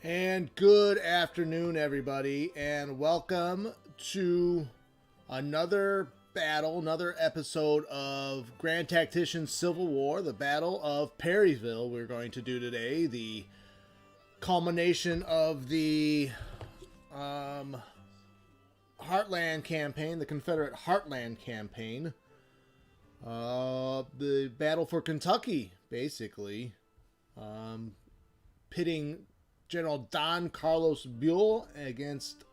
And good afternoon, everybody, and welcome to another battle, another episode of GrandTactician Civil War, the Battle of Perryville. We're going to do today the culmination of the Heartland campaign, the Confederate Heartland campaign, the battle for Kentucky, basically, pitting General Don Carlos Buell against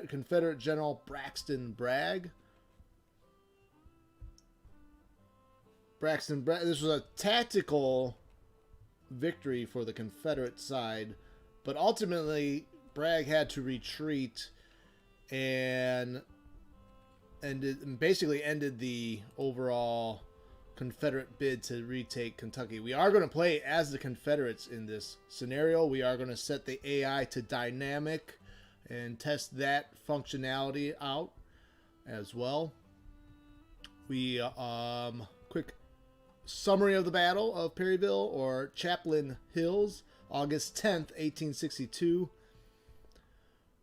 Confederate General Braxton Bragg. This was a tactical victory for the Confederate side, but ultimately Bragg had to retreat and basically ended the overall Confederate bid to retake Kentucky. We are going to play as the Confederates in this scenario. We are going to set the AI to dynamic and test that functionality out as well. We quick summary of the Battle of Perryville or Chaplain Hills, August 10th, 1862.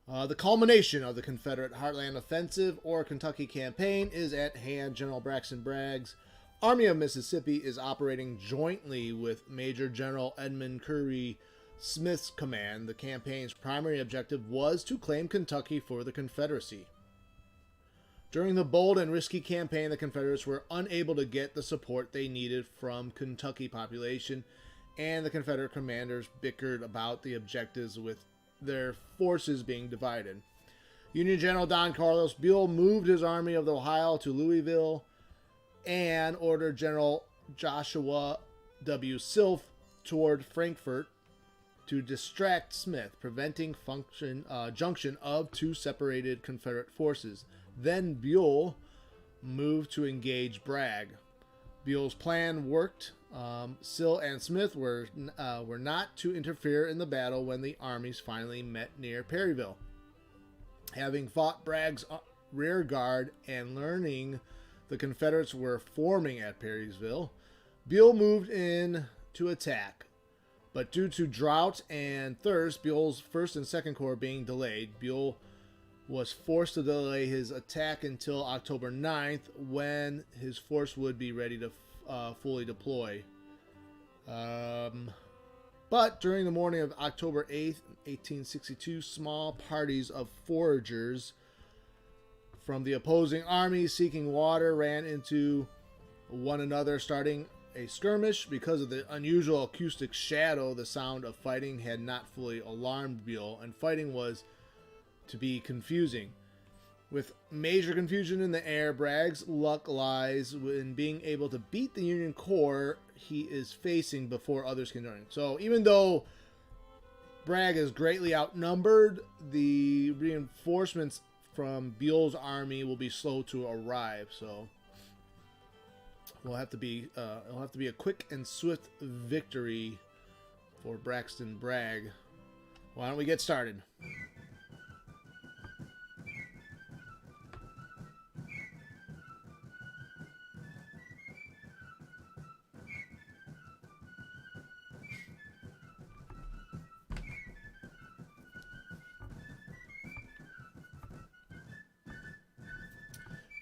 The culmination of the Confederate Heartland Offensive or Kentucky Campaign is at hand. General Braxton Bragg's Army of Mississippi is operating jointly with Major General Edmund Curry Smith's command. The campaign's primary objective was to claim Kentucky for the Confederacy. During the bold and risky campaign, the Confederates were unable to get the support they needed from Kentucky population, and the Confederate commanders bickered about the objectives with their forces being divided. Union General Don Carlos Buell moved his Army of the Ohio to Louisville and ordered General Joshua W. Silf toward Frankfort to distract Smith, preventing junction of two separated Confederate forces. Then Buell moved to engage Bragg. Buell's plan worked. Sill and Smith were not to interfere in the battle when the armies finally met near Perryville. Having fought Bragg's rear guard and learning the Confederates were forming at Perryville, Buell moved in to attack. But due to drought and thirst, Buell's 1st and 2nd Corps being delayed, Buell was forced to delay his attack until October 9th, when his force would be ready to fully deploy. But during the morning of October 8th, 1862, small parties of foragers from the opposing armies seeking water ran into one another, starting a skirmish. Because of the unusual acoustic shadow, the sound of fighting had not fully alarmed Buell, and fighting was to be confusing. With major confusion in the air, Bragg's luck lies in being able to beat the Union Corps he is facing before others can join. So even though Bragg is greatly outnumbered, the reinforcements from Buell's army will be slow to arrive. So it'll have to be a quick and swift victory for Braxton Bragg. Why don't we get started?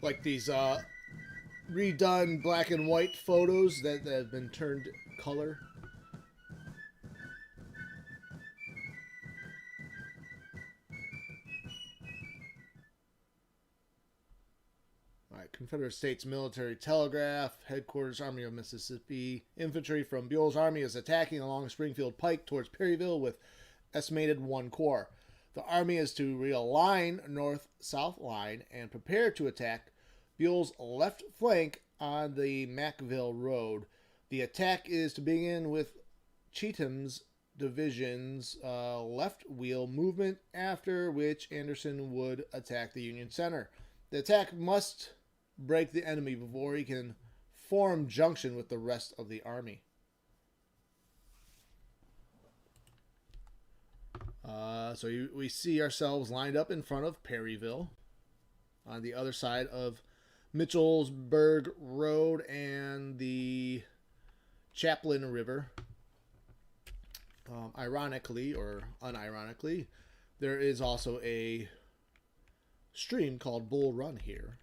Like these redone black and white photos that have been turned color. All right, Confederate States Military Telegraph, Headquarters, Army of Mississippi. Infantry from Buell's army is attacking along Springfield Pike towards Perryville with estimated 1 corps. The army is to realign north-south line and prepare to attack Buell's left flank on the Mackville Road. The attack is to begin with Cheatham's division's left wheel movement, after which Anderson would attack the Union center. The attack must break the enemy before he can form junction with the rest of the army. We see ourselves lined up in front of Perryville on the other side of Mitchellsburg Road and the Chaplain River. Ironically or unironically, there is also a stream called Bull Run here.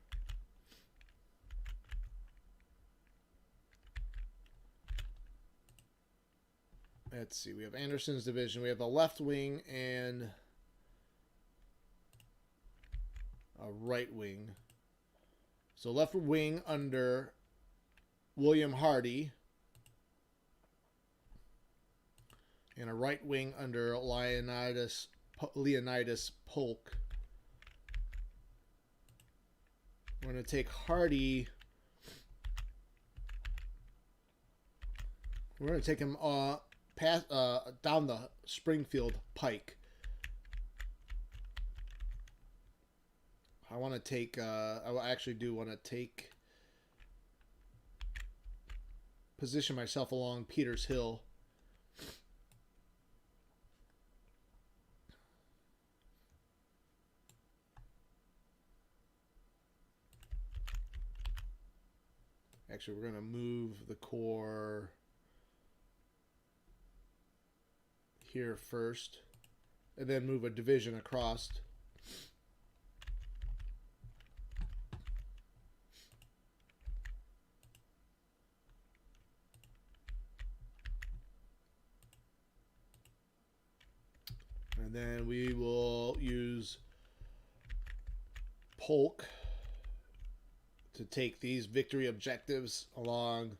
Let's see, we have Anderson's division. We have a left wing and a right wing. So left wing under William Hardee and a right wing under Leonidas Polk. We're going to take Hardee. We're going to take him down the Springfield Pike. I want to take, I actually do want to take, position myself along Peters Hill. Actually, we're going to move the corps here first, and then move a division across. And then we will use Polk to take these victory objectives along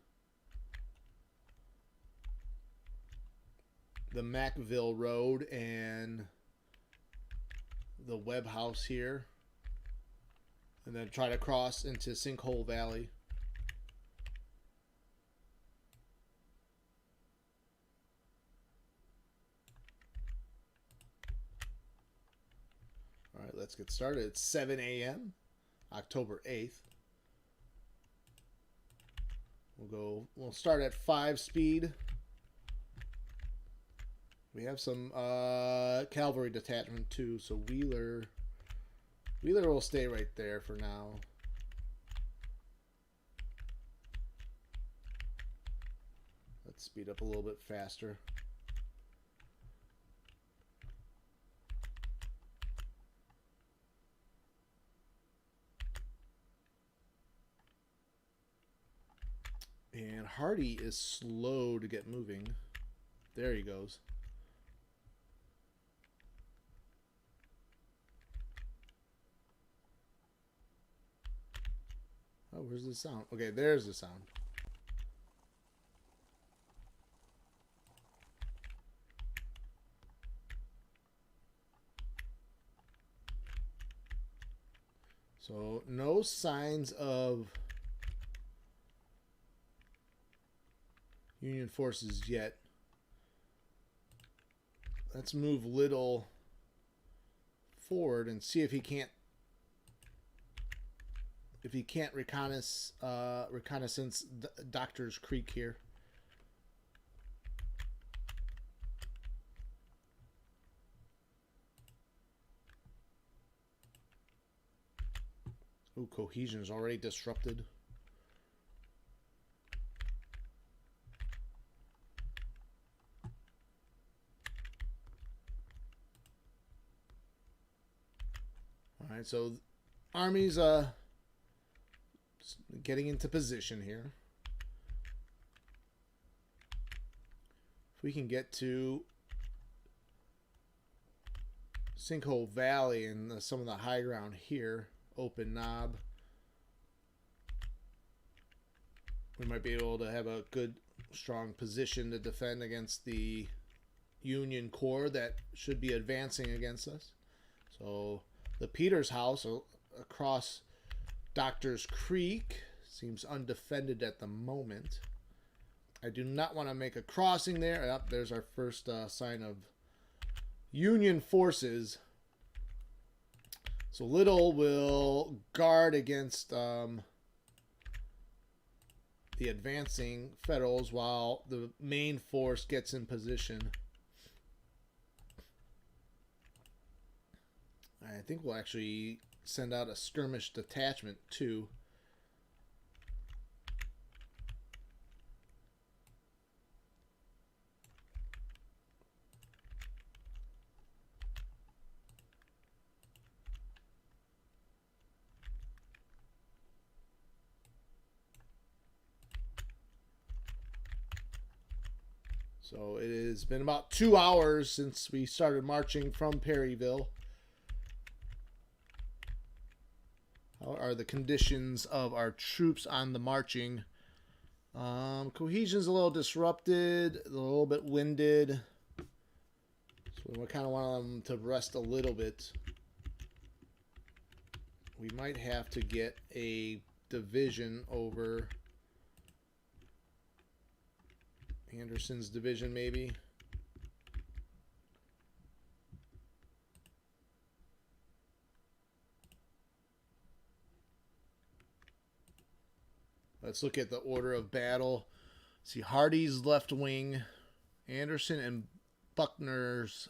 the Macville Road and the Webb House here, and then try to cross into Sinkhole Valley. All right, let's get started. It's 7 a.m. October 8th. We'll start at 5 speed. We have some cavalry detachment too, so Wheeler will stay right there for now. Let's speed up a little bit faster. And Hardee is slow to get moving. There he goes. Oh, where's the sound? Okay, there's the sound. So, no signs of Union forces yet. Let's move Little forward and see if he can't reconnaissance Doctor's Creek here. Ooh, cohesion is already disrupted. All right, so Army's getting into position here. If we can get to Sinkhole Valley and some of the high ground here, Open Knob, we might be able to have a good, strong position to defend against the Union Corps that should be advancing against us. So the Peters House across Doctor's Creek seems undefended at the moment. I do not want to make a crossing there. Oh, there's our first sign of Union forces. So Little will guard against the advancing Federals while the main force gets in position. I think we'll actually send out a skirmish detachment too. So it has been about 2 hours since we started marching from Perryville. How are the conditions of our troops on the marching? Cohesion's a little disrupted, a little bit winded. So we kind of want them to rest a little bit. We might have to get a division over Anderson's division, maybe. Let's look at the order of battle. See, Hardee's left wing, Anderson and Buckner's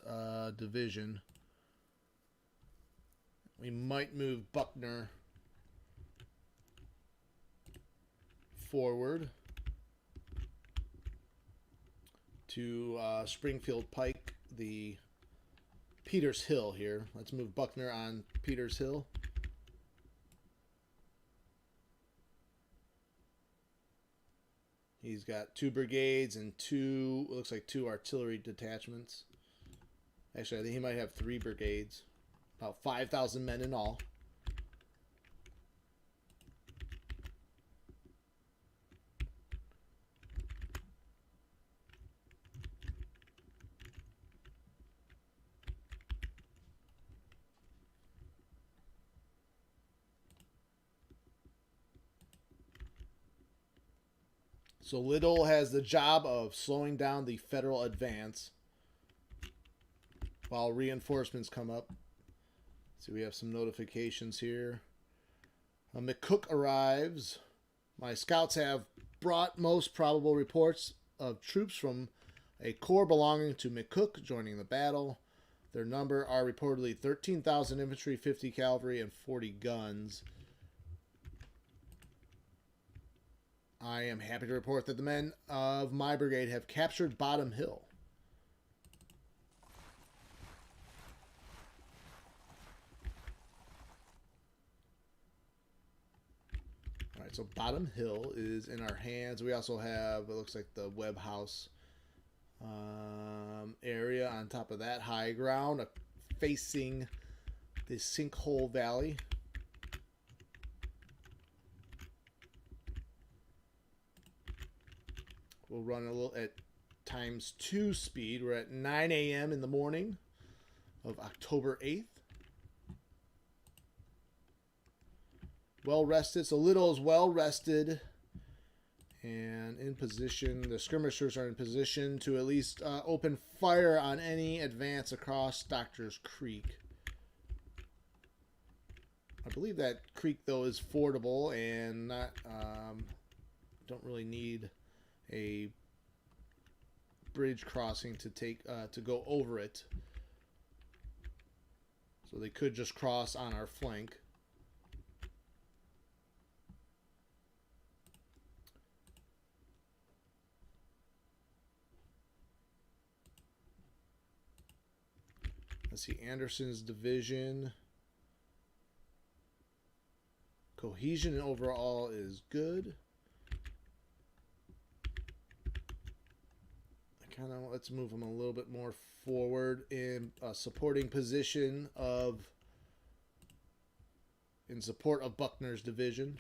division. We might move Buckner forward to Springfield Pike, the Peters Hill here. Let's move Buckner on Peters Hill. He's got 2 brigades and 2, looks like 2 artillery detachments. Actually, I think he might have 3 brigades. About 5,000 men in all. So Little has the job of slowing down the Federal advance while reinforcements come up. So we have some notifications here. McCook arrives. My scouts have brought most probable reports of troops from a corps belonging to McCook joining the battle. Their number are reportedly 13,000 infantry, 50 cavalry, and 40 guns. I am happy to report that the men of my brigade have captured Bottom Hill. All right, so Bottom Hill is in our hands. We also have, it looks like, the Webb House area on top of that high ground facing the Sinkhole Valley. We'll run a little at ×2 speed. We're at 9 a.m. in the morning of October 8th. Well rested. So Little is well rested and in position. The skirmishers are in position to at least open fire on any advance across Doctor's Creek. I believe that creek, though, is fordable and not don't really need a bridge crossing to take to go over it, so they could just cross on our flank. Let's see, Anderson's division cohesion overall is good. Let's move them a little bit more forward in a supporting position in support of Buckner's division.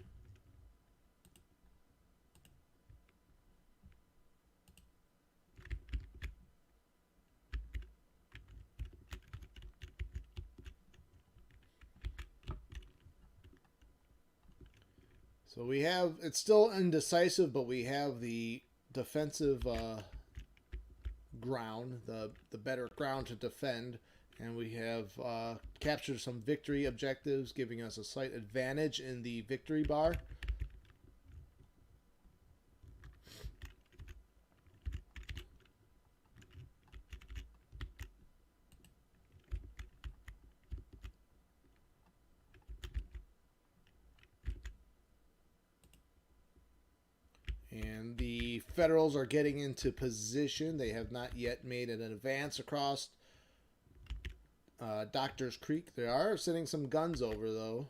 So we have, it's still indecisive, but we have the defensive ground, the better ground to defend, and we have captured some victory objectives, giving us a slight advantage in the victory bar. And the Federals are getting into position. They have not yet made an advance across Doctor's Creek. They are sending some guns over, though.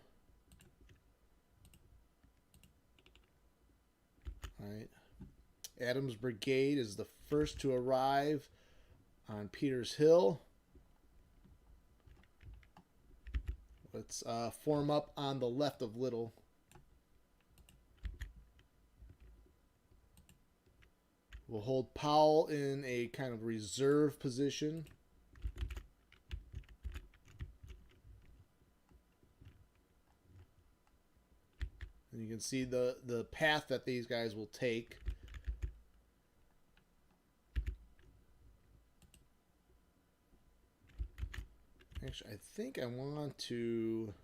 All right. Adams' brigade is the first to arrive on Peters Hill. Let's form up on the left of Little. We'll hold Powell in a kind of reserve position. And you can see the path that these guys will take. Actually, I think I want to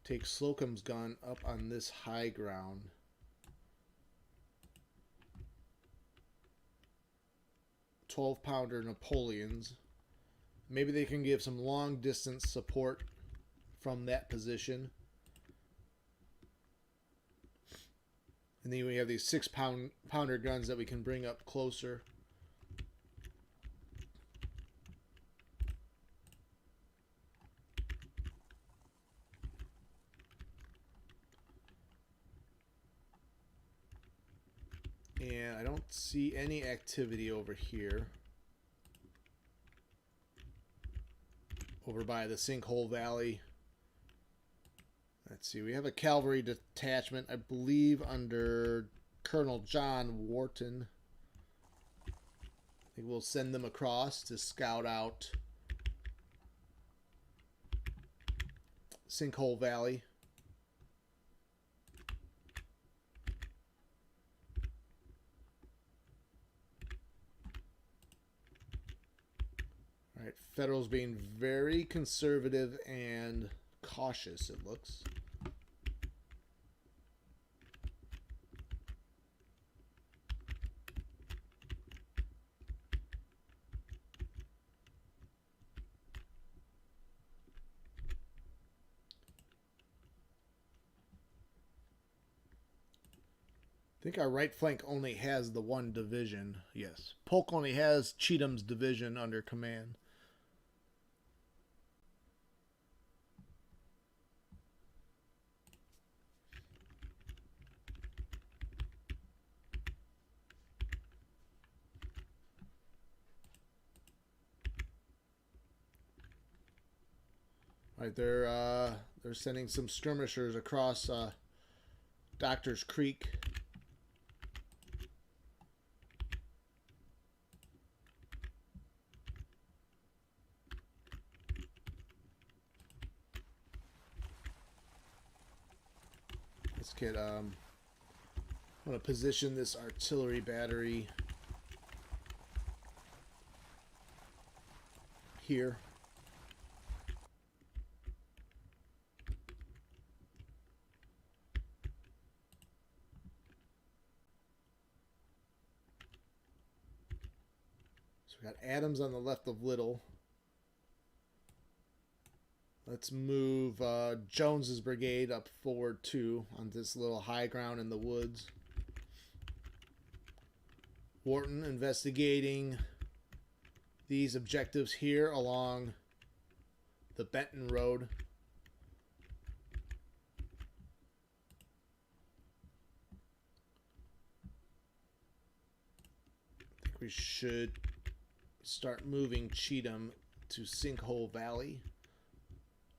take Slocum's gun up on this high ground. $12-pounder Napoleons. Maybe they can give some long distance support from that position. And then we have these 6-pounder guns that we can bring up closer. And I don't see any activity over here. Over by the Sinkhole Valley. Let's see, we have a cavalry detachment, I believe, under Colonel John Wharton. I think we'll send them across to scout out Sinkhole Valley. All right, Federals being very conservative and cautious, it looks. I think our right flank only has the one division. Yes. Polk only has Cheatham's division under command. All right, they're sending some skirmishers across Doctor's Creek. Let's get I'm going to position this artillery battery here. So we got Adams on the left of Little. Let's move Jones's brigade up forward too on this little high ground in the woods. Wharton investigating these objectives here along the Benton Road. I think we should start moving Cheatham to Sinkhole Valley.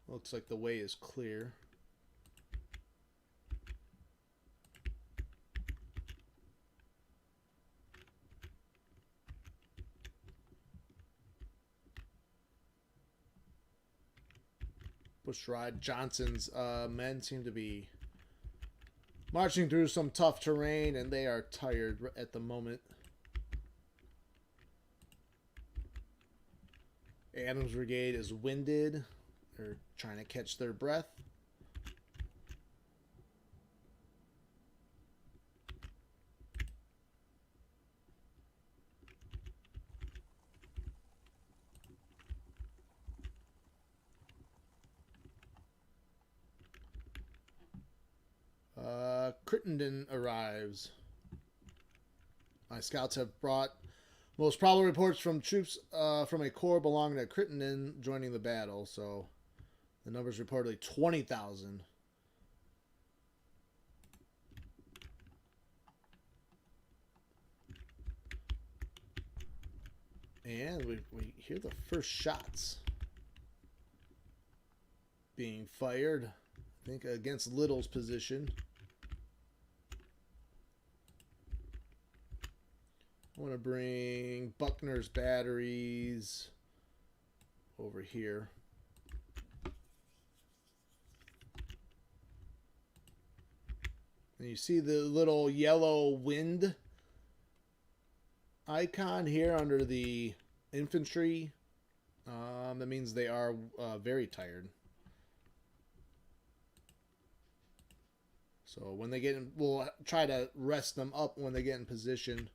Looks like the way is clear. Bushrod Johnson's men seem to be marching through some tough terrain, and they are tired at the moment. Adams' brigade is winded. They're trying to catch their breath. Crittenden arrives. My scouts have brought most probable reports from troops from a corps belonging to Crittenden joining the battle, so the number's reportedly 20,000. And we hear the first shots being fired, I think, against Little's position. I want to bring Buckner's batteries over here. And you see the little yellow wind icon here under the infantry. That means they are very tired. So when they get in, we'll try to rest them up when they get in position.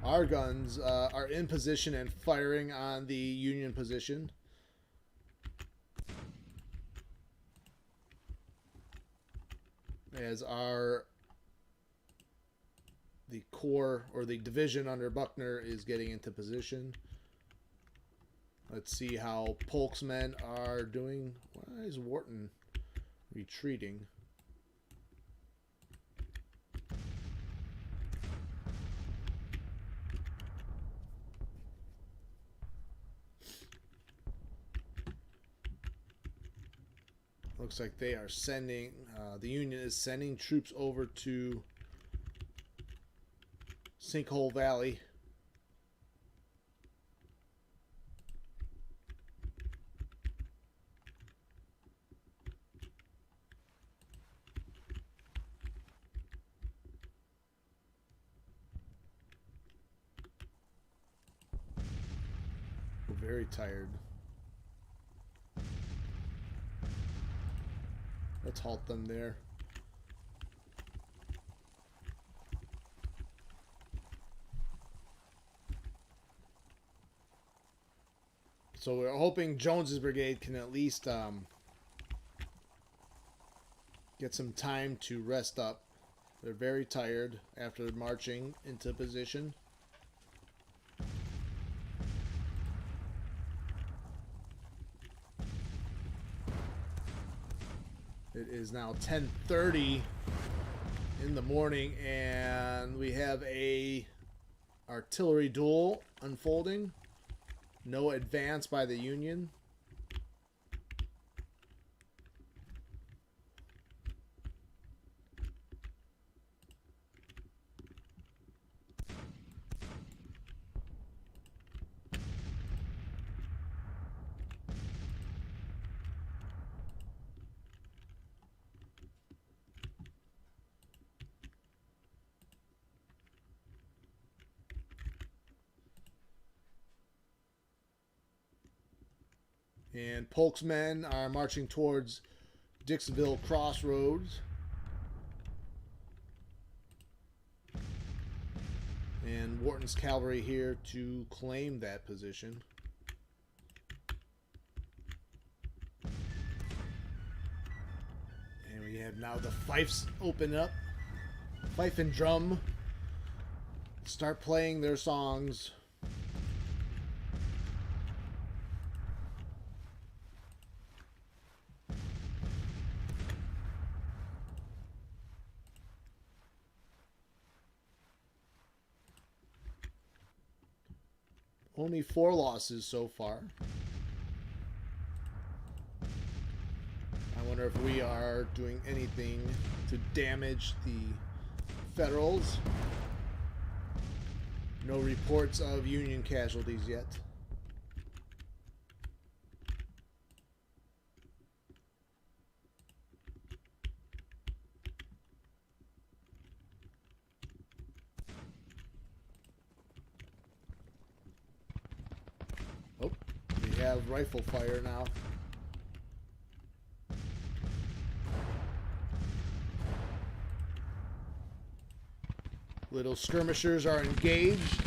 Our guns are in position and firing on the Union position. As the corps or the division under Buckner is getting into position. Let's see how Polk's men are doing. Why is Wharton retreating? Looks like they are sending, the Union is sending troops over to Sinkhole Valley. We're very tired. Let's halt them there. So we're hoping Jones's brigade can at least get some time to rest up. They're very tired after marching into position. It is now 10:30 in the morning, and we have a artillery duel unfolding. No advance by the Union. And Polk's men are marching towards Dixville Crossroads. And Wharton's cavalry here to claim that position. And we have now the fifes open up. Fife and drum start playing their songs. Only 4 losses so far. I wonder if we are doing anything to damage the Federals. No reports of Union casualties yet. We have rifle fire now. Little skirmishers are engaged.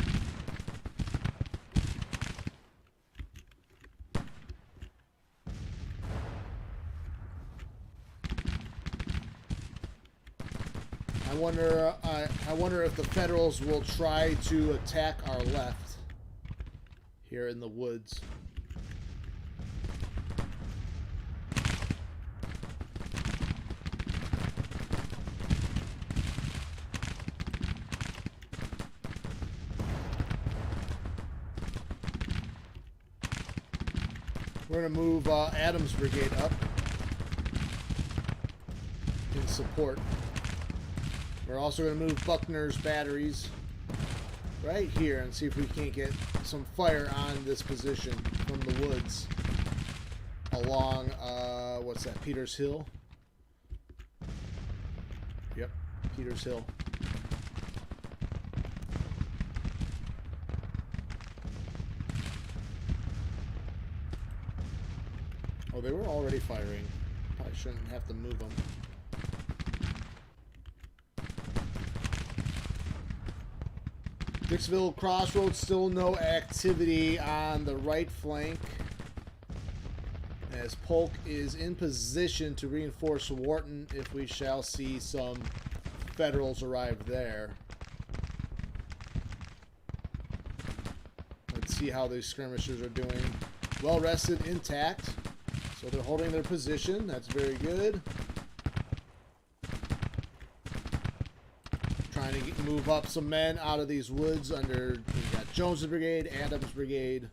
I wonder if the Federals will try to attack our left here in the woods. We're going to move Adams' brigade up in support. We're also going to move Buckner's batteries right here and see if we can't get some fire on this position from the woods along, what's that, Peters Hill? Yep, Peters Hill. Oh, they were already firing. Probably shouldn't have to move them. Dixville Crossroads, still no activity on the right flank, as Polk is in position to reinforce Wharton if we shall see some Federals arrive there. Let's see how these skirmishers are doing. Well rested, intact. So they're holding their position. That's very good. Trying to move up some men out of these woods under, we got Jones's brigade, Adams' brigade.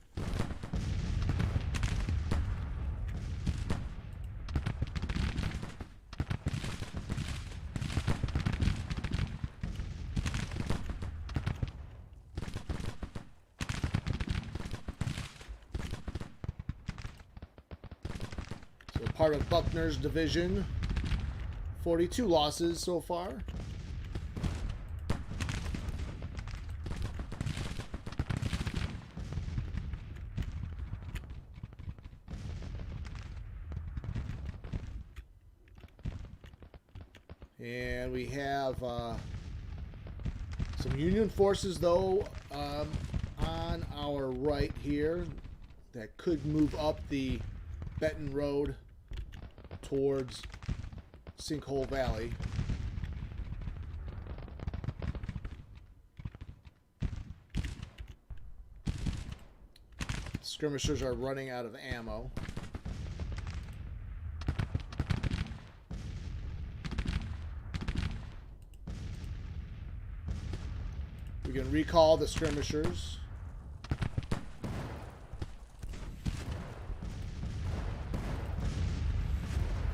So part of Buckner's division. 42 losses so far. And we have some Union forces, though, on our right here that could move up the Benton Road towards Sinkhole Valley. Skirmishers are running out of ammo. We can recall the skirmishers.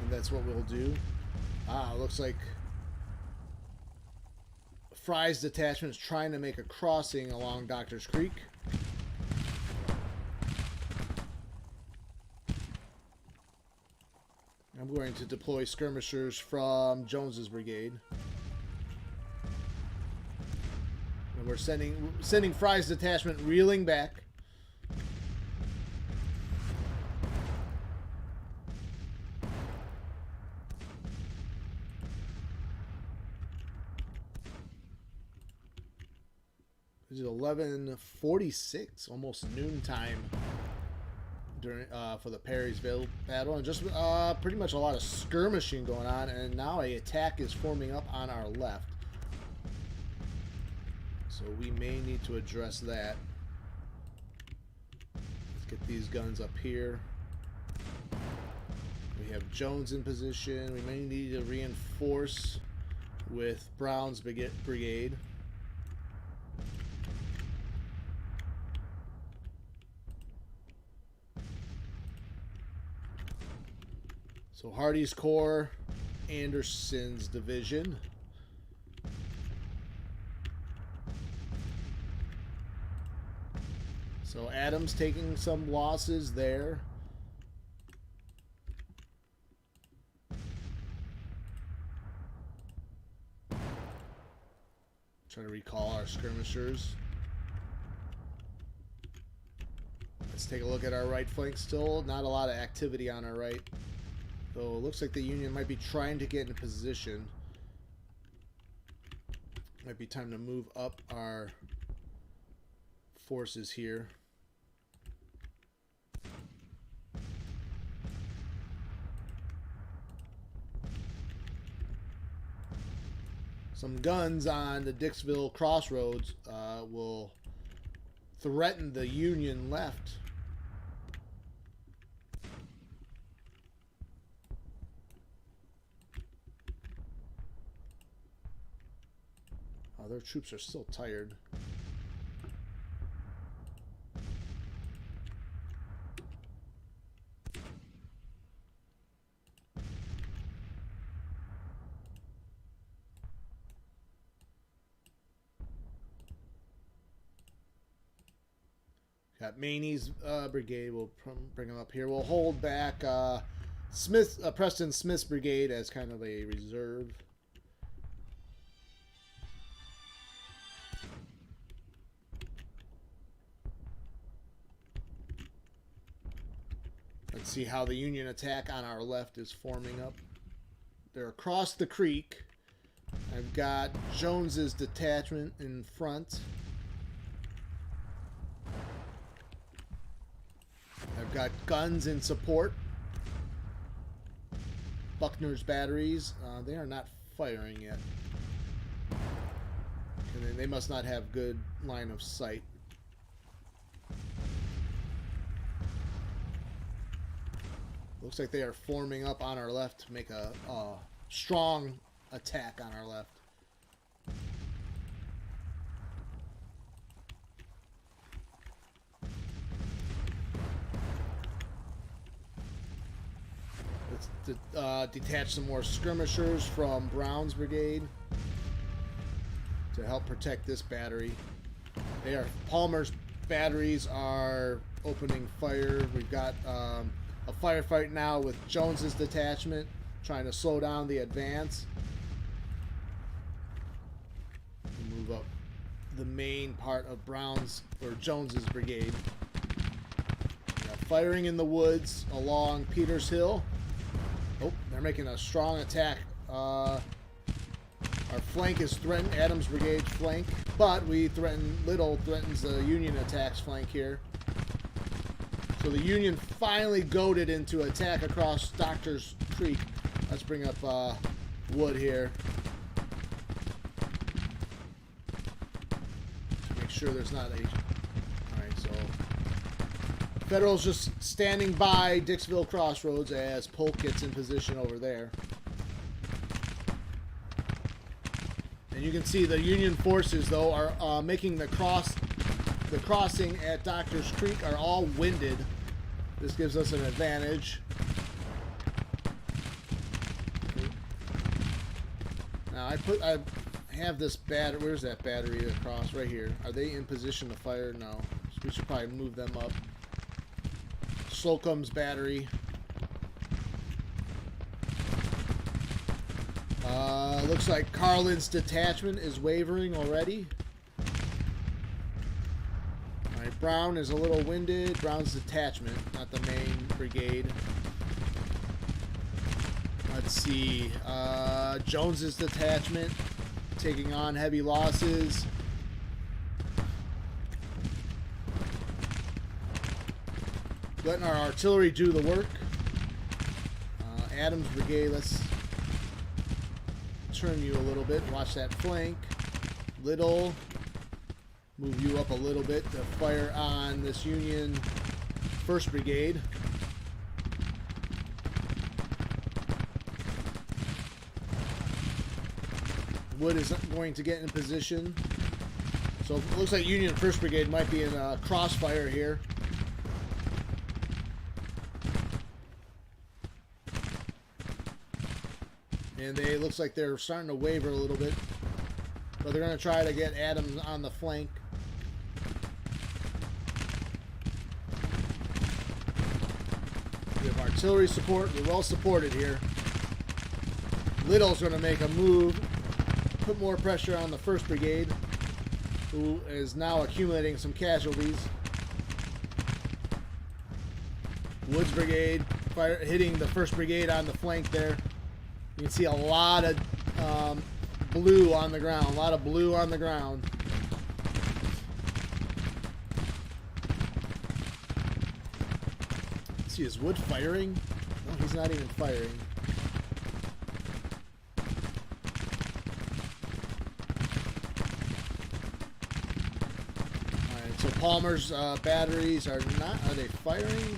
And that's what we'll do. Looks like Fry's detachment is trying to make a crossing along Doctor's Creek. I'm going to deploy skirmishers from Jones's brigade. And we're sending Fry's detachment reeling back. It's 11:46, almost noontime during for the Perryville battle, and just pretty much a lot of skirmishing going on, and now an attack is forming up on our left. So we may need to address that. Let's get these guns up here. We have Jones in position. We may need to reinforce with Brown's brigade. So Hardy's Corps, Anderson's division. So Adams taking some losses there. Trying to recall our skirmishers. Let's take a look at our right flank. Still not a lot of activity on our right. So it looks like the Union might be trying to get in position. Might be time to move up our forces here. Some guns on the Dixville Crossroads will threaten the Union left. Oh, their troops are still tired. Got Maney's brigade. We'll bring them up here. We'll hold back Preston Smith's brigade as kind of a reserve. Let's see how the Union attack on our left is forming up. They're across the creek. I've got Jones's detachment in front. I've got guns in support. Buckner's batteries. They are not firing yet. And they must not have good line of sight. Looks like they are forming up on our left to make a strong attack on our left. Let's detach some more skirmishers from Brown's brigade to help protect this battery. Palmer's batteries are opening fire. We've got a firefight now with Jones's detachment trying to slow down the advance. Move up the main part of Brown's or Jones's brigade. We got firing in the woods along Peters Hill. Oh, they're making a strong attack. Our flank is threatened, Adams' brigade flank, but Little threatens the Union attack's flank here. So the Union finally goaded into attack across Doctor's Creek. Let's bring up Wood here. Make sure there's not a... Alright, so... Federals just standing by Dixville Crossroads as Polk gets in position over there. And you can see the Union forces, though, are making the crossing at Doctor's Creek are all winded. This gives us an advantage. Now I have this battery. Where's that battery across? Right here. Are they in position to fire? No. So we should probably move them up. Slocum's battery. Looks like Carlin's detachment is wavering already. Alright, Brown is a little winded. Brown's detachment, not the main brigade. Let's see. Jones's detachment taking on heavy losses. Letting our artillery do the work. Adams' brigade, let's turn you a little bit. Watch that flank. Little, move you up a little bit to fire on this Union 1st Brigade. Wood is going to get in position. So it looks like Union 1st Brigade might be in a crossfire here. And they looks like they're starting to waver a little bit. But they're going to try to get Adams on the flank. We have artillery support. We're well supported here. Little's going to make a move. Put more pressure on the 1st Brigade, who is now accumulating some casualties. Wood's brigade hitting the 1st Brigade on the flank there. You can see a lot of blue on the ground. A lot of blue on the ground. Let's see, is Wood firing? No, he's not even firing. Palmer's batteries are not. Are they firing?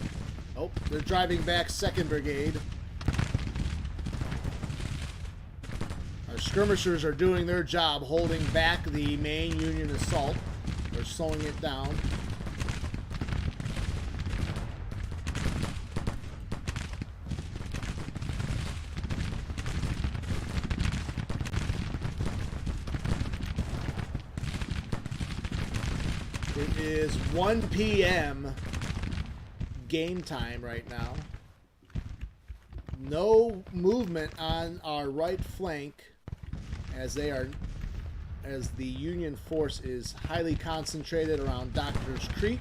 Oh, they're driving back 2nd Brigade. Our skirmishers are doing their job, holding back the main Union assault. They're slowing it down. It is 1 p.m. game time right now. No movement on our right flank as the Union force is highly concentrated around Doctor's Creek.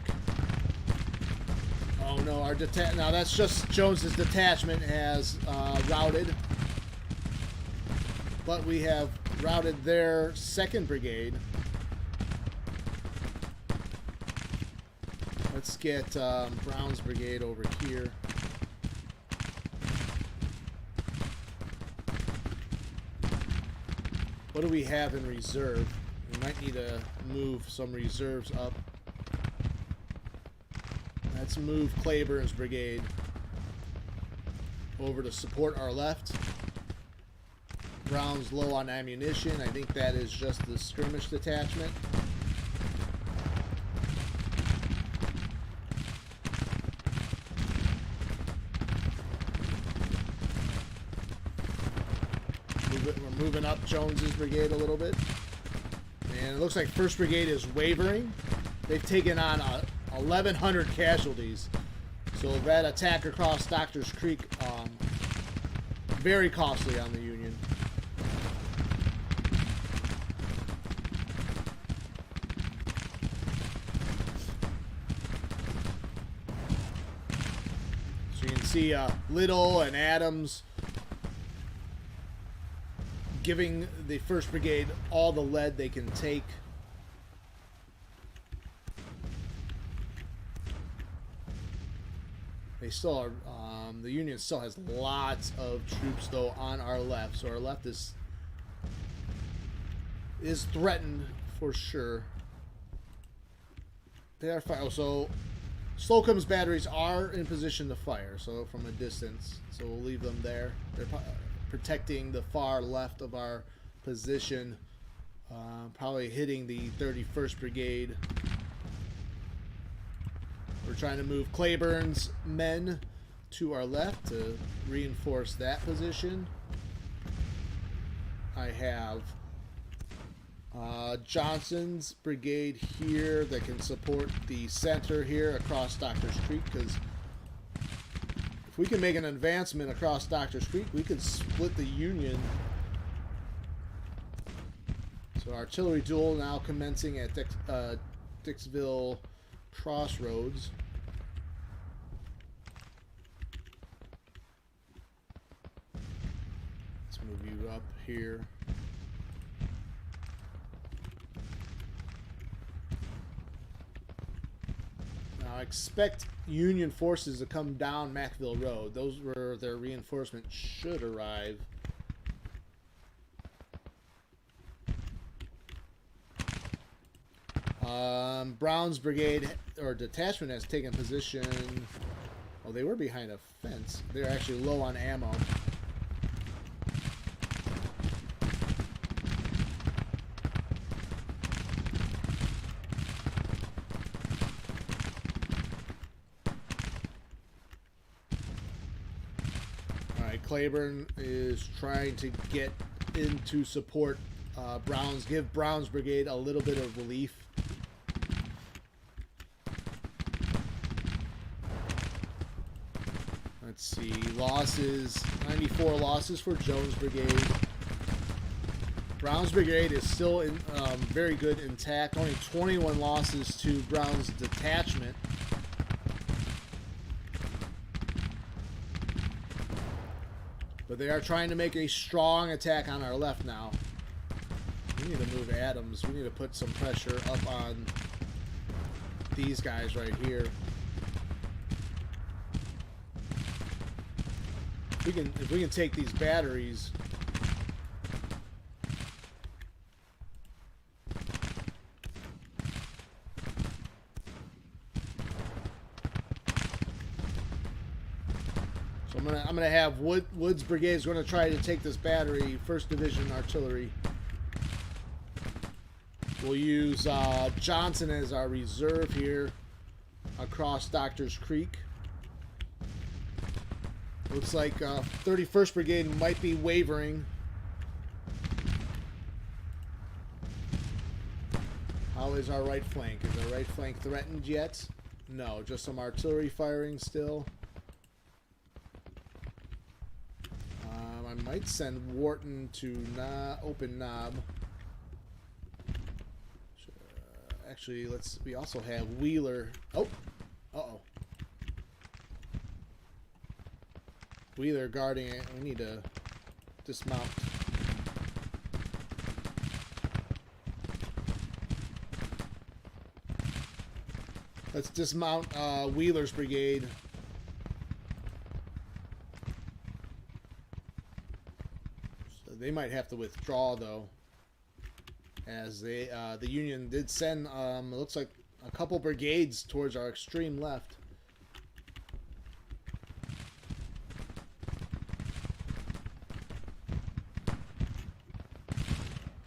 Oh no, now that's just Jones's detachment has routed. But we have routed their 2nd Brigade. Let's get Brown's Brigade over here. What do we have in reserve? We might need to move some reserves up. Let's move Claiborne's Brigade over to support our left. Brown's low on ammunition. I think that is just the skirmish detachment. We're moving up Jones's brigade a little bit. And it looks like 1st Brigade is wavering. They've taken on 1,100 casualties. So that attack across Doctor's Creek, very costly on the Union. So you can see Little and Adams giving the 1st Brigade all the lead they can take. They still are, the Union still has lots of troops though on our left, so our left is threatened for sure. They are fire. Oh, so Slocum's batteries are in position to fire, so from a distance. So we'll leave them there. They're protecting the far left of our position, probably hitting the 31st Brigade. We're trying to move Claiborne's men to our left to reinforce that position. I have Johnson's brigade here that can support the center here across Doctor's Creek, because if we can make an advancement across Doctor's Creek, we can split the Union. So artillery duel now commencing at Dixville Crossroads. Let's move you up here. Now I expect Union forces to come down Macville Road. Those were their reinforcements should arrive. Brown's brigade or detachment has taken position. Oh, they were behind a fence. They're actually low on ammo. Alright, Claiborne is trying to get into support give Brown's brigade a little bit of relief. Let's see, losses, 94 losses for Jones' brigade. Brown's brigade is still in very good intact, only 21 losses to Brown's detachment. But they are trying to make a strong attack on our left now. We need to move Adams. We need to put some pressure up on these guys right here. If we can take these batteries. gonna have Wood's brigade is gonna try to take this battery. 1st Division artillery. We'll use Johnson as our reserve here across Doctors Creek. Looks like 31st Brigade might be wavering. How is our right flank? Is our right flank threatened yet? No, just some artillery firing still. I might send Wharton to open knob. Actually, we also have Wheeler. Oh, uh-oh. Wheeler guarding it. We need to dismount. Let's dismount Wheeler's brigade. So they might have to withdraw, though, as the Union did send, it looks like, a couple brigades towards our extreme left.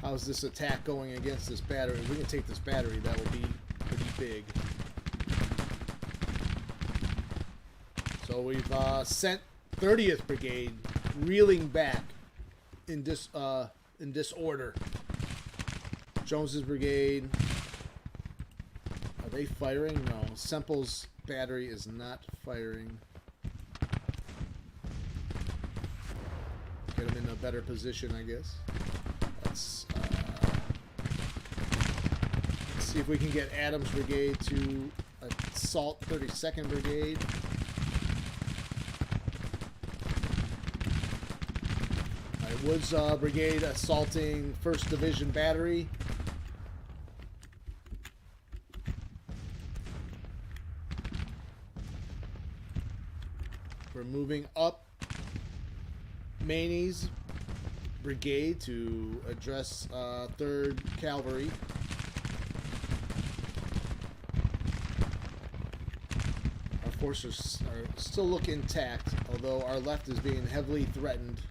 How's this attack going against this battery? If we can take this battery, that will be pretty big. So we've sent 30th Brigade reeling back in disorder. Jones's brigade. Are they firing? No. Semple's battery is not firing. Get them in a better position, I guess. Let's see if we can get Adams' brigade to assault 32nd Brigade. Alright, Woods brigade assaulting 1st Division battery. We're moving up Maney's brigade to address 3rd Cavalry. Our forces are still look intact, although our left is being heavily threatened.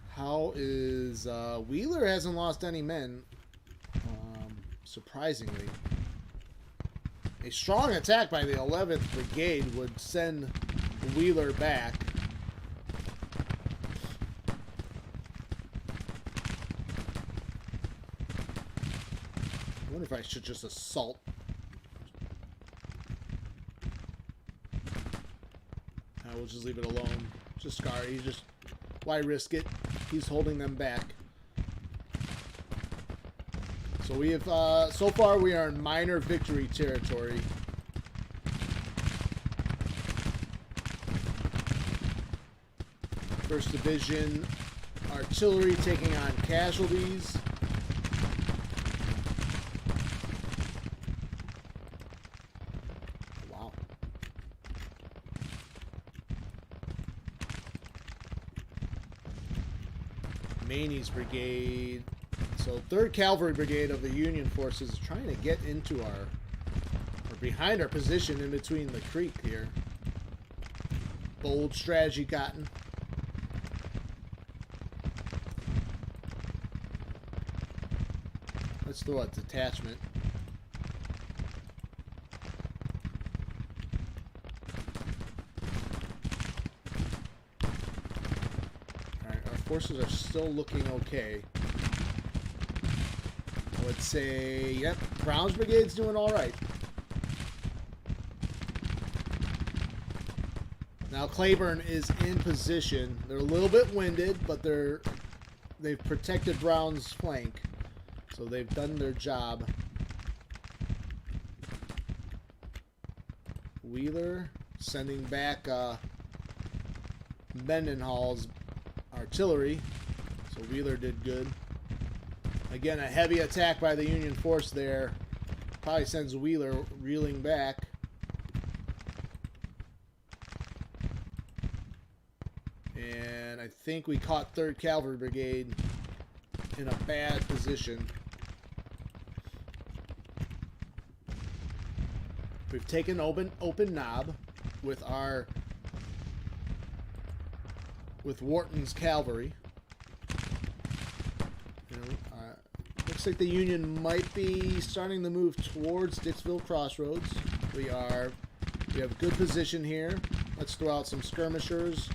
How is Wheeler hasn't lost any men, surprisingly. A strong attack by the 11th Brigade would send Wheeler back. I wonder if I should just assault. We'll just leave it alone. Just Scar. Why risk it? He's holding them back. So we have, so far we are in minor victory territory. First Division artillery taking on casualties. Wow. Maney's brigade. So 3rd Cavalry Brigade of the Union forces is trying to get into or behind our position in between the creek here. Bold strategy gotten. Let's throw a detachment. Alright, our forces are still looking okay. I would say, yep, Brown's Brigade's doing all right. Now Claiborne is in position. They're a little bit winded, but they've protected Brown's flank, so they've done their job. Wheeler sending back Mendenhall's artillery, so Wheeler did good. Again, a heavy attack by the Union force there. Probably sends Wheeler reeling back. And I think we caught 3rd Cavalry Brigade in a bad position. We've taken open knob with our with Wharton's cavalry. You know, looks like the Union might be starting to move towards Dixville Crossroads. We have a good position here. Let's throw out some skirmishers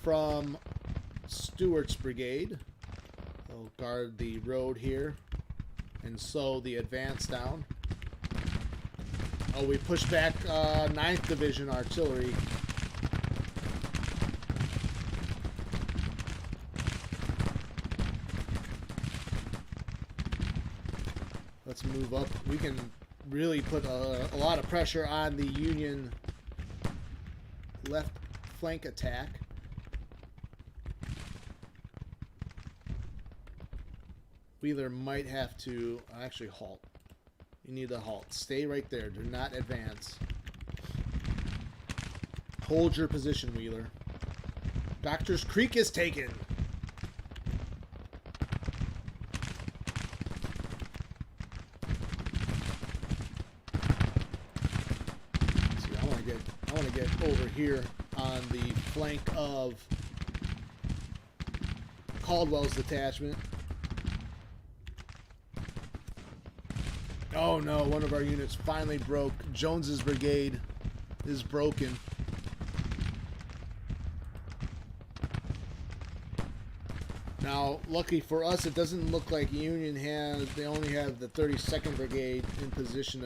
from Stewart's brigade. They'll guard the road here and slow the advance down. Oh, we push back 9th Division artillery. Let's move up. We can really put a lot of pressure on the Union left flank attack. Wheeler might have to actually halt. You need to halt. Stay right there. Do not advance. Hold your position, Wheeler. Doctor's Creek is taken. I want to get over here on the flank of Caldwell's detachment. Oh no, one of our units finally broke. Jones's brigade is broken. Now, lucky for us, it doesn't look like Union they only have the 32nd Brigade in position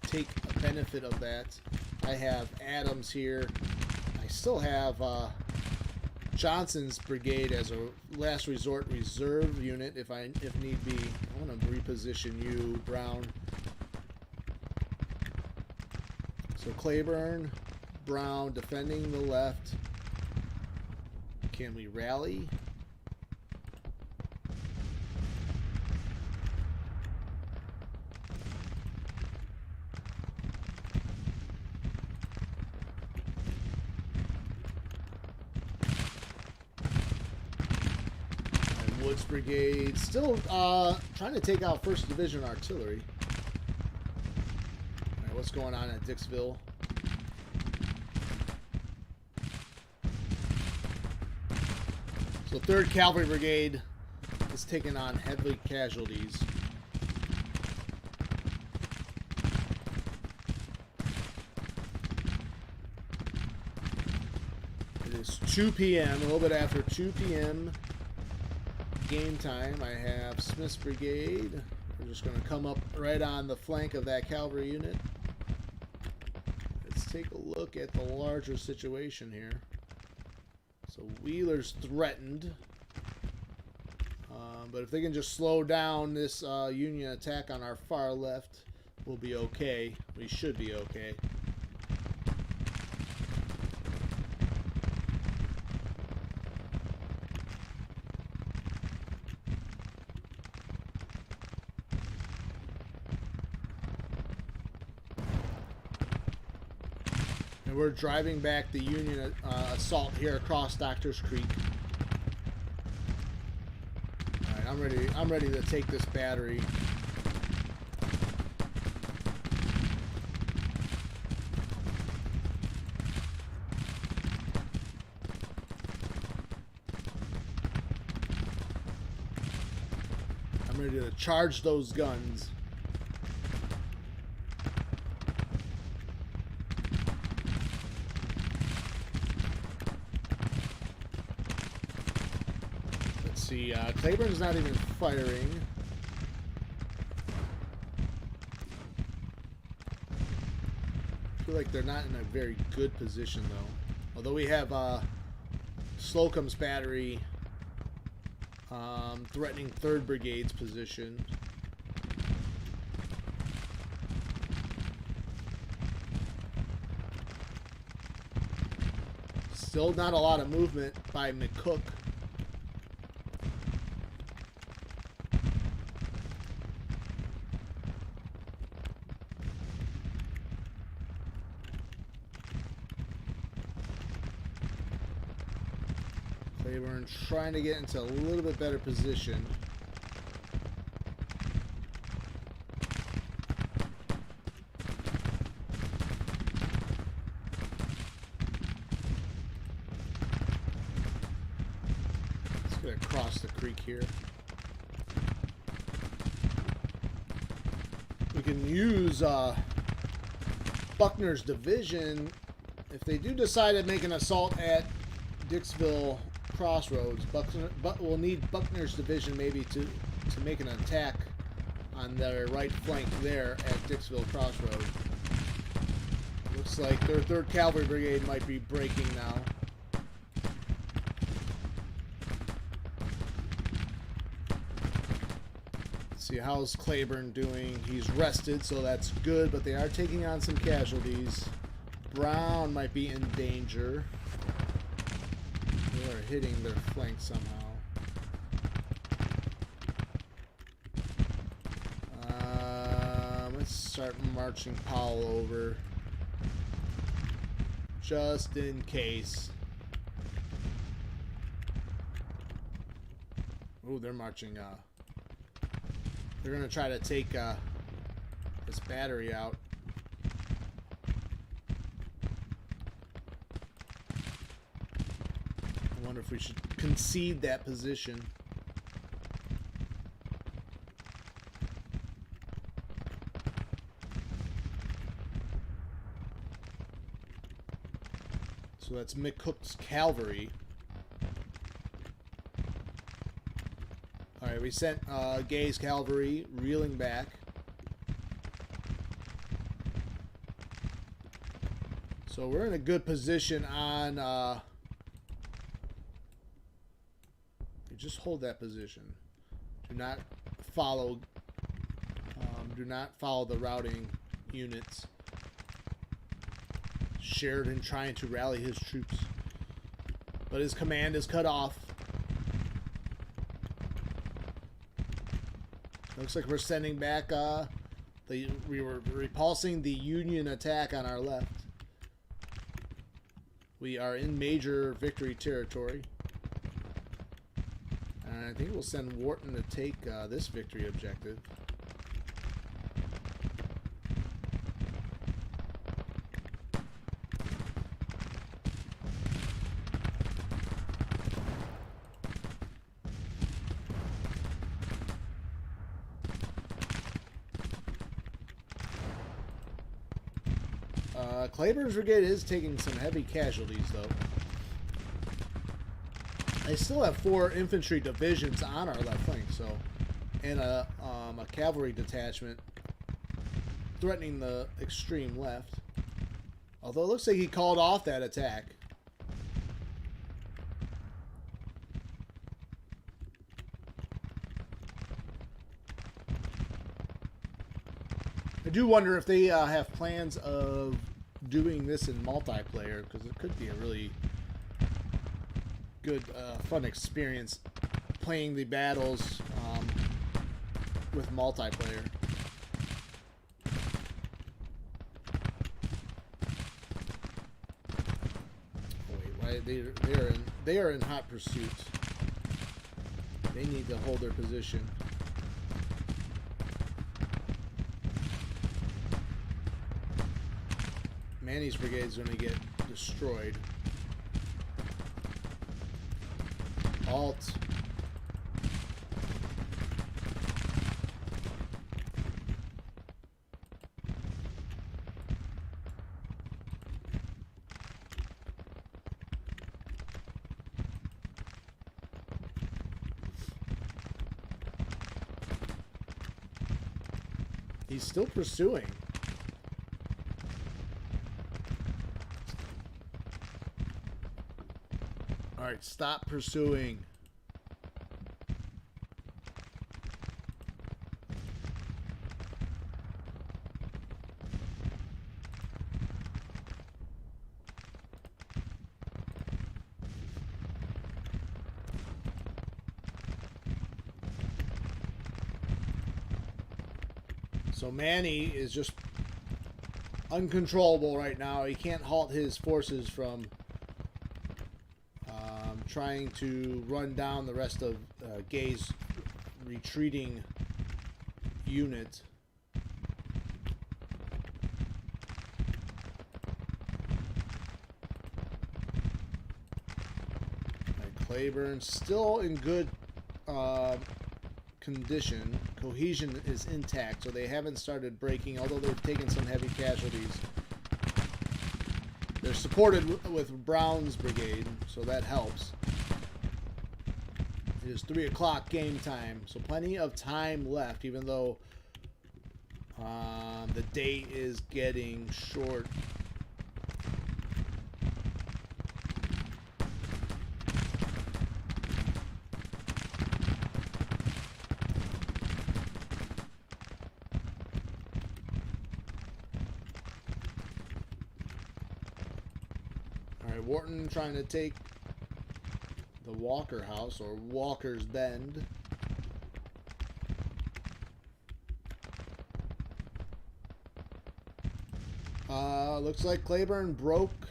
to take a benefit of that. I have Adams here. I still have Johnson's brigade as a last resort reserve unit if need be. I want to reposition you, Brown. So Claiborne, Brown defending the left. Can we rally? Woods Brigade still trying to take out 1st Division artillery. All right, what's going on at Dixville? So 3rd Cavalry Brigade is taking on heavy casualties. It is 2 p.m., a little bit after 2 p.m. game time. I have Smith's brigade. We're just going to come up right on the flank of that cavalry unit. Let's take a look at the larger situation here. So Wheeler's threatened, but if they can just slow down this Union attack on our far left, we'll be okay. We should be okay. And we're driving back the Union assault here across Doctor's Creek. All right, I'm ready to take this battery. I'm ready to charge those guns. See, Claiborne's not even firing. I feel like they're not in a very good position, though. Although we have Slocum's battery threatening 3rd Brigade's position. Still not a lot of movement by McCook. Claiborne trying to get into a little bit better position. across the creek here. We can use Buckner's division if they do decide to make an assault at Dixville Crossroads. We'll need Buckner's division maybe to make an attack on their right flank there at Dixville Crossroads. Looks like their 3rd Cavalry Brigade might be breaking now. See, how's Claiborne doing? He's rested, so that's good, but they are taking on some casualties. Brown might be in danger. They are hitting their flank somehow. Let's start marching Powell over. Just in case. Oh, they're marching, they're going to try to take this battery out. I wonder if we should concede that position. So that's McCook's cavalry. Alright, we sent Gay's cavalry reeling back. So we're in a good position on... just hold that position. Do not follow the routing units. Sheridan trying to rally his troops, but his command is cut off. Looks like we're sending back we were repulsing the Union attack on our left. We are in major victory territory. And I think we'll send Wharton to take this victory objective. Claiborne's brigade is taking some heavy casualties, though. They still have 4 infantry divisions on our left flank, so, and a cavalry detachment threatening the extreme left. Although it looks like he called off that attack. I do wonder if they have plans of doing this in multiplayer, because it could be a really good, fun experience playing the battles with multiplayer. Oh, wait, why they are in hot pursuit. They need to hold their position. Manny's brigade is going to get destroyed. Halt. He's still pursuing. Alright, stop pursuing. So Manny is just uncontrollable right now. He can't halt his forces from trying to run down the rest of Gay's retreating unit. Claiborne still in good condition. Cohesion is intact, so they haven't started breaking, although they've taken some heavy casualties. They're supported with Brown's brigade, so that helps. It is 3 o'clock game time, so plenty of time left, even though the day is getting short. Wharton trying to take the Walker House, or Walker's Bend. Looks like Claiborne broke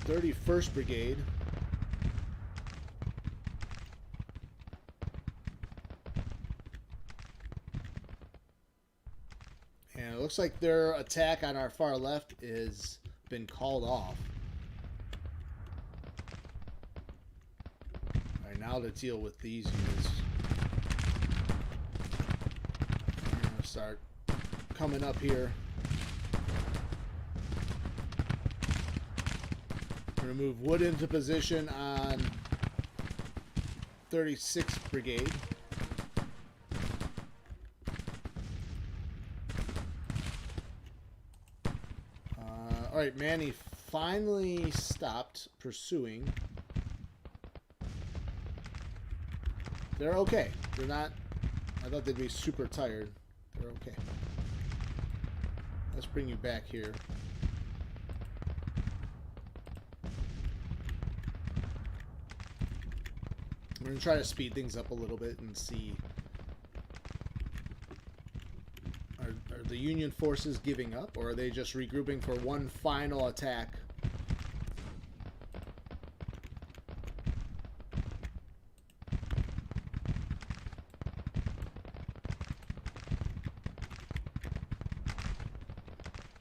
31st Brigade. And it looks like their attack on our far left is been called off. Alright, now to deal with these units. We're gonna start coming up here. We're gonna move Wood into position on 36th Brigade. Alright, Manny finally stopped pursuing. They're okay. They're not... I thought they'd be super tired. They're okay. Let's bring you back here. We're going to try to speed things up a little bit and see... Are the Union forces giving up, or are they just regrouping for one final attack?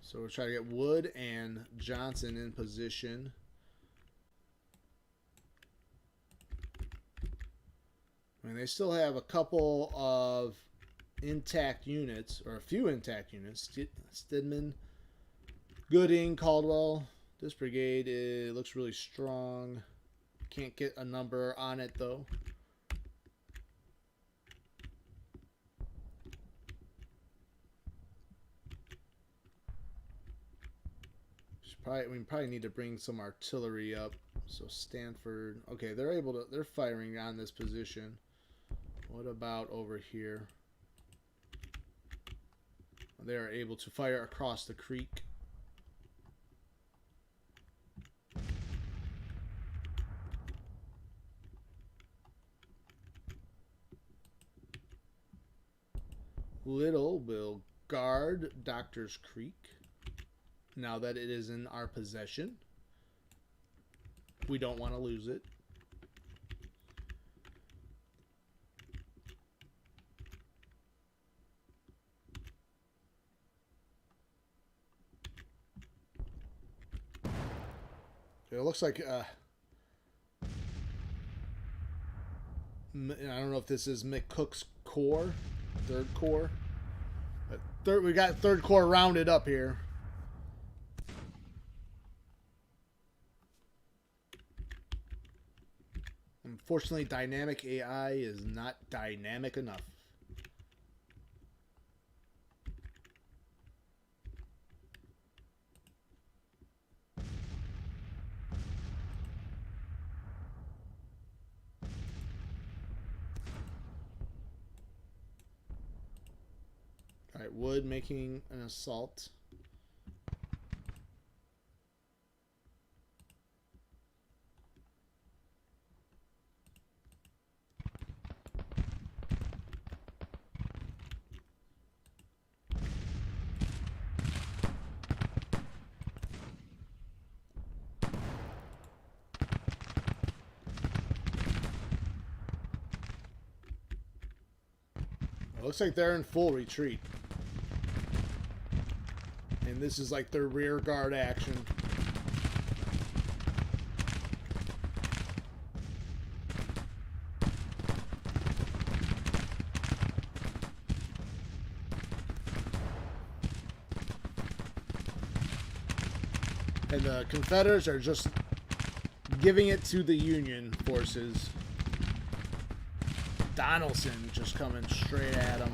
So we'll try to get Wood and Johnson in position. I mean, they still have a couple of intact units, or a few intact units. Stidman, Gooding, Caldwell. This brigade, it looks really strong. Can't get a number on it though. We probably need to bring some artillery up. So Stanford, okay, they're firing on this position. What about over here? They are able to fire across the creek. Little will guard Doctor's Creek now that it is in our possession. We don't want to lose it. It looks like I don't know if this is McCook's Corps, Third Corps. But we got Third Corps rounded up here. Unfortunately, dynamic AI is not dynamic enough. Alright, Wood making an assault. It looks like they're in full retreat. And this is like their rear guard action. And the Confederates are just giving it to the Union forces. Donaldson just coming straight at them.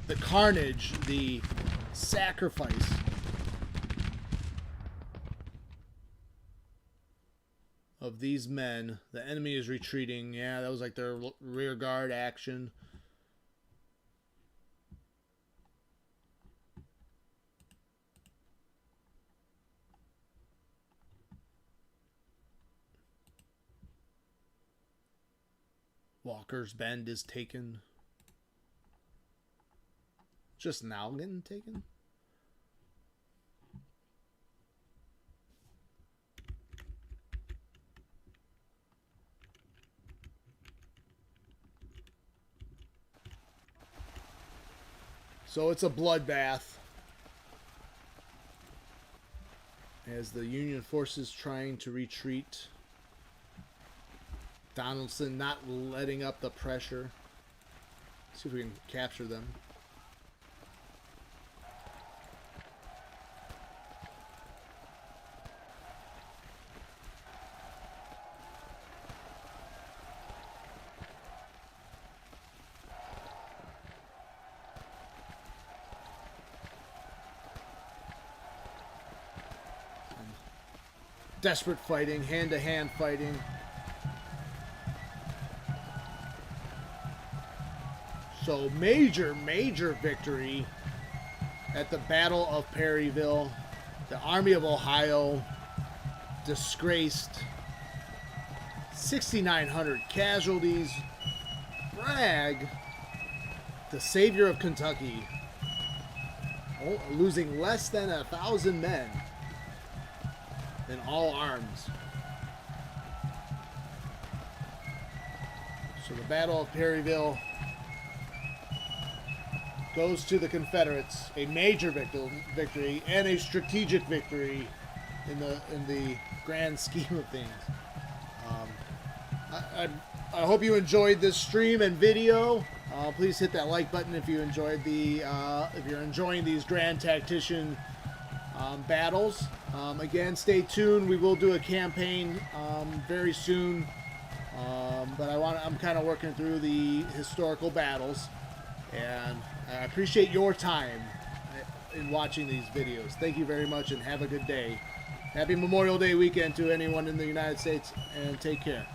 The carnage, the sacrifice. Of these men. The enemy is retreating. Yeah, that was like their rear guard action. Walker's Bend is taken. Just now getting taken? So it's a bloodbath. As the Union forces trying to retreat. Donaldson not letting up the pressure. See if we can capture them. Desperate fighting, hand-to-hand fighting. So major victory at the Battle of Perryville. The Army of Ohio disgraced. 6,900 casualties. Bragg, the savior of Kentucky, losing less than 1,000 men in all arms. So the Battle of Perryville goes to the Confederates, a major victory and a strategic victory in the grand scheme of things. I hope you enjoyed this stream and video. Please hit that like button if you enjoyed if you're enjoying these GrandTactician battles. Again, stay tuned. We will do a campaign very soon. But I'm kind of working through the historical battles, and I appreciate your time in watching these videos. Thank you very much, and have a good day. Happy Memorial Day weekend to anyone in the United States, and take care.